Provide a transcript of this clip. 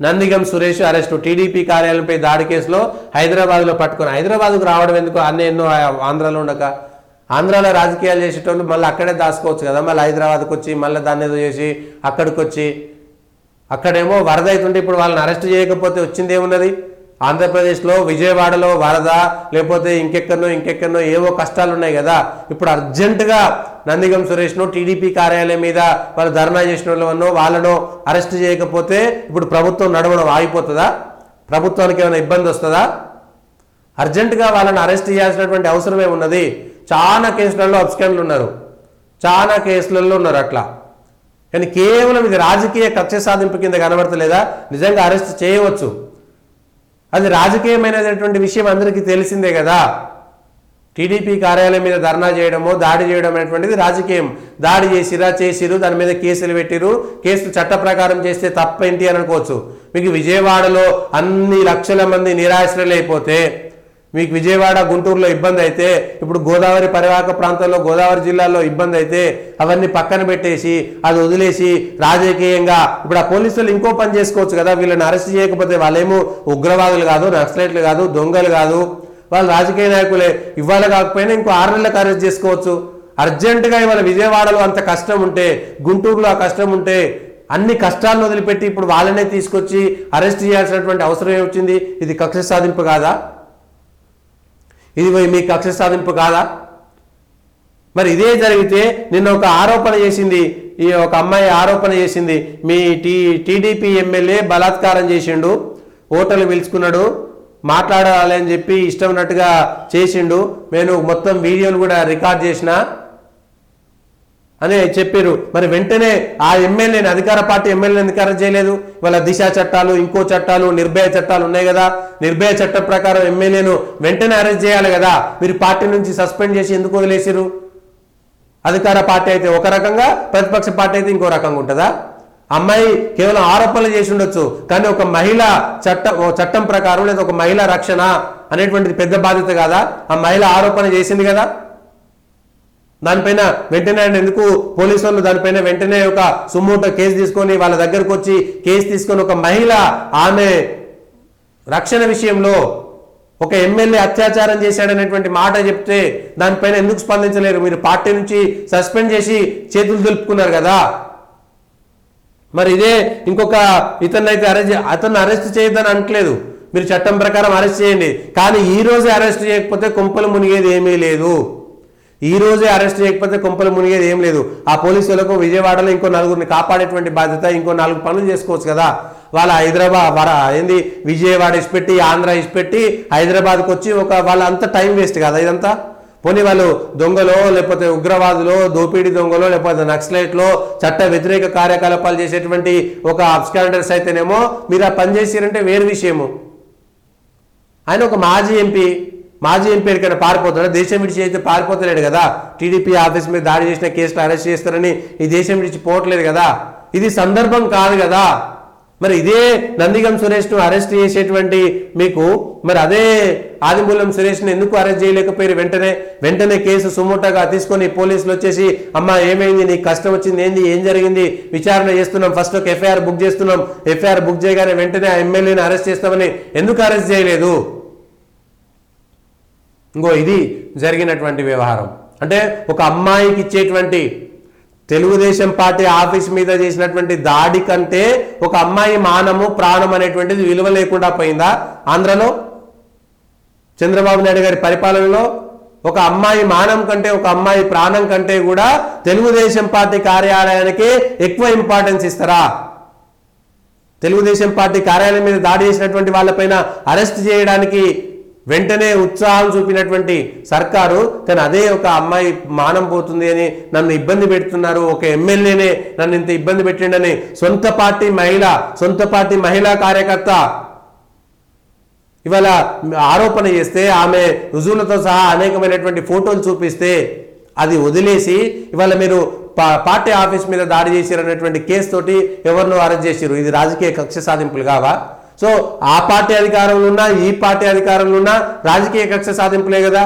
Nandigam Suresh arrest. TDP కార్యాలయంపై దాడి కేసులో హైదరాబాద్లో పట్టుకుని. హైదరాబాద్కు రావడం ఎందుకు? అన్నీ ఎన్నో ఆంధ్రాలో ఉండక. ఆంధ్రాలో రాజకీయాలు చేసేటోళ్ళు మళ్ళీ అక్కడే దాచుకోవచ్చు కదా. మళ్ళీ హైదరాబాద్కి వచ్చి మళ్ళీ దాన్ని ఏదో చేసి అక్కడికి వచ్చి అక్కడేమో వరద అవుతుంటే ఇప్పుడు వాళ్ళని అరెస్ట్ చేయకపోతే వచ్చింది ఏమున్నది? ఆంధ్రప్రదేశ్లో విజయవాడలో వరద, లేకపోతే ఇంకెక్కడనో ఏవో కష్టాలు ఉన్నాయి కదా. ఇప్పుడు అర్జెంటుగా నందిగం సురేష్ను టీడీపీ కార్యాలయం మీద వాళ్ళు ధర్నా చేసిన వాళ్ళను అరెస్ట్ చేయకపోతే ఇప్పుడు ప్రభుత్వం నడవడం ఆగిపోతుందా? ప్రభుత్వానికి ఏమైనా ఇబ్బంది వస్తుందా? అర్జెంటుగా వాళ్ళని అరెస్ట్ చేయాల్సినటువంటి అవసరమే ఉన్నది. చాలా కేసులలో అబ్స్కాండ్లు ఉన్నారు, చాలా కేసులలో ఉన్నారు అట్లా. కానీ కేవలం ఇది రాజకీయ కక్ష సాధింపు కింద కనబడతలేదా? నిజంగా అరెస్ట్ చేయవచ్చు, అది రాజకీయమైనటువంటి విషయం అందరికీ తెలిసిందే కదా. టీడీపీ కార్యాలయం మీద ధర్నా చేయడమో దాడి చేయడం అనేటువంటిది రాజకీయం. దాడి చేసిరు, దాని మీద కేసులు పెట్టిరు. కేసులు చట్ట ప్రకారం చేస్తే తప్పేంటి అని అనుకోవచ్చు. మీకు విజయవాడలో అన్ని లక్షల మంది నిరాశ్రయులు అయిపోతే, మీకు విజయవాడ గుంటూరులో ఇబ్బంది అయితే, ఇప్పుడు గోదావరి పరివాహక ప్రాంతంలో గోదావరి జిల్లాలో ఇబ్బంది అయితే అవన్నీ పక్కన పెట్టేసి అది వదిలేసి రాజకీయంగా ఇప్పుడు ఆ పోలీసులు ఇంకో పని చేసుకోవచ్చు కదా. వీళ్ళని అరెస్ట్ చేయకపోతే వాళ్ళేమో ఉగ్రవాదులు కాదు, నక్సలైట్లు కాదు, దొంగలు కాదు, వాళ్ళు రాజకీయ నాయకులే. ఇవాళ కాకపోయినా ఇంకో 6 నెలలకు అరెస్ట్ చేసుకోవచ్చు. అర్జెంటుగా ఇవాళ విజయవాడలో అంత కష్టం ఉంటే, గుంటూరులో ఆ కష్టం ఉంటే, అన్ని కష్టాలను వదిలిపెట్టి ఇప్పుడు వాళ్ళనే తీసుకొచ్చి అరెస్ట్ చేయాల్సినటువంటి అవసరం ఏమొచ్చింది? ఇది కక్ష సాధింపు కాదా? ఇది మీ కక్ష సాధింపు కాదా? మరి ఇదే జరిగితే నిన్న ఒక ఆరోపణ చేసింది, ఒక అమ్మాయి ఆరోపణ చేసింది, మీ టీడీపీ ఎమ్మెల్యే బలాత్కారం చేసిండు, ఓటర్లు పిలుచుకున్నాడు, మాట్లాడాలి అని చెప్పి ఇష్టం ఉన్నట్టుగా చేసిండు, నేను మొత్తం వీడియోలు కూడా రికార్డ్ చేసిన అని చెప్పారు. మరి వెంటనే ఆ ఎమ్మెల్యేని, అధికార పార్టీ ఎమ్మెల్యేని ఎందుకు అరెస్ట్ చేయలేదు? ఇవాళ దిశ చట్టాలు, ఇంకో చట్టాలు, నిర్భయ చట్టాలు ఉన్నాయి కదా. నిర్భయ చట్టం ప్రకారం ఎమ్మెల్యేను వెంటనే అరెస్ట్ చేయాలి కదా. మీరు పార్టీ నుంచి సస్పెండ్ చేసి ఎందుకు వదిలేసారు? అధికార పార్టీ అయితే ఒక రకంగా, ప్రతిపక్ష పార్టీ అయితే ఇంకో రకంగా ఉంటుందా? అమ్మాయి కేవలం ఆరోపణలు చేసి ఉండొచ్చు, కానీ ఒక మహిళ చట్టం ప్రకారం లేదా ఒక మహిళా రక్షణ అనేటువంటిది పెద్ద బాధ్యత కాదా? ఆ మహిళ ఆరోపణ చేసింది కదా, దానిపైన వెంటనే ఆయన ఎందుకు పోలీసు వాళ్ళు దానిపైన వెంటనే ఒక సుమోటో కేసు తీసుకొని వాళ్ళ దగ్గరకు వచ్చి కేసు తీసుకొని ఒక మహిళ ఆమె రక్షణ విషయంలో ఒక ఎమ్మెల్యే అత్యాచారం చేశాడనేటువంటి మాట చెప్తే దానిపైన ఎందుకు స్పందించలేరు? మీరు పార్టీ నుంచి సస్పెండ్ చేసి చేతులు దులుపుకున్నారు కదా. మరి ఇదే ఇంకొక ఇతన్నైతే అతన్ని అరెస్ట్ చేయొద్దని అనట్లేదు, మీరు చట్టం ప్రకారం అరెస్ట్ చేయండి, కానీ ఈ రోజే అరెస్ట్ చేయకపోతే కొంపలు మునిగేది ఏమీ లేదు. ఈ రోజే అరెస్ట్ చేయకపోతే కొంపలు మునిగేది ఏం లేదు. ఆ పోలీసులకు విజయవాడలో ఇంకో 4గురిని కాపాడేటువంటి బాధ్యత, ఇంకో 4 పనులు చేసుకోవచ్చు కదా. వాళ్ళ హైదరాబాద్ విజయవాడ ఇచ్చిపెట్టి, ఆంధ్ర ఇచ్చిపెట్టి హైదరాబాద్కి వచ్చి వాళ్ళంతా టైం వేస్ట్ కదా ఇదంతా. పోనీ వాళ్ళు దొంగలో, లేకపోతే ఉగ్రవాదులో, దోపిడీ దొంగలో, లేకపోతే నక్సలైట్లో, చట్ట వ్యతిరేక కార్యకలాపాలు చేసేటువంటి ఒక అబ్స్కాండర్స్ అయితేనేమో మీరు ఆ పని చేసారంటే వేరు విషయము. ఆయన ఒక మాజీ ఎంపీ ఎక్కడికైనా పారిపోతాడు? దేశం విడిచి అయితే పారిపోతలేడు కదా. టీడీపీ ఆఫీస్ మీద దాడి చేసిన కేసులో అరెస్ట్ చేస్తారని ఈ దేశం విడిచి పోవట్లేదు కదా. ఇది సందర్భం కాదు కదా. మరి ఇదే నందిగం సురేష్ను అరెస్ట్ చేసేటువంటి మీకు మరి అదే ఆదిమూలం సురేష్ను ఎందుకు అరెస్ట్ చేయలేకపోయారు? వెంటనే కేసు సుమోటోగా తీసుకొని పోలీసులు వచ్చేసి, అమ్మా ఏమైంది, నీకు కష్టం వచ్చింది ఏంది, ఏం జరిగింది, విచారణ చేస్తున్నాం, ఫస్ట్ ఒక ఎఫ్ఐఆర్ బుక్ చేస్తున్నాం, ఎఫ్ఐఆర్ బుక్ చేయగానే వెంటనే ఆ ఎమ్మెల్యేని అరెస్ట్ చేస్తామని ఎందుకు అరెస్ట్ చేయలేదు? ఇది జరిగినటువంటి వ్యవహారం. అంటే ఒక అమ్మాయికి ఇచ్చేటువంటి తెలుగుదేశం పార్టీ ఆఫీస్ మీద చేసినటువంటి దాడి కంటే ఒక అమ్మాయి మానము, ప్రాణం అనేటువంటిది విలువ లేకుండా పోయిందా? ఆంధ్రలో చంద్రబాబు నాయుడు గారి పరిపాలనలో ఒక అమ్మాయి మానం కంటే, ఒక అమ్మాయి ప్రాణం కంటే కూడా తెలుగుదేశం పార్టీ కార్యాలయానికి ఎక్కువ ఇంపార్టెన్స్ ఇస్తారా? తెలుగుదేశం పార్టీ కార్యాలయం మీద దాడి చేసినటువంటి వాళ్ళపైన అరెస్ట్ చేయడానికి వెంటనే ఉత్సాహం చూపినటువంటి సర్కారు, కానీ అదే ఒక అమ్మాయి మానం పోతుంది అని నన్ను ఇబ్బంది పెడుతున్నారు, ఒక ఎమ్మెల్యేనే నన్ను ఇంత ఇబ్బంది పెట్టిండని సొంత పార్టీ మహిళా కార్యకర్త ఇవాళ ఆరోపణ చేస్తే, ఆమె రుజువులతో సహా అనేకమైనటువంటి ఫోటోలు చూపిస్తే అది వదిలేసి ఇవాళ మీరు పార్టీ ఆఫీస్ మీద దాడి చేశారనేటువంటి కేసు తోటి ఎవరినో అరెస్ట్ చేశారు. ఇది రాజకీయ కక్ష సాధింపులు కావా? సో ఆ పార్టీ అధికారంలో ఉన్నా, ఈ పార్టీ అధికారంలో ఉన్నా రాజకీయ కక్ష సాధింపులే కదా.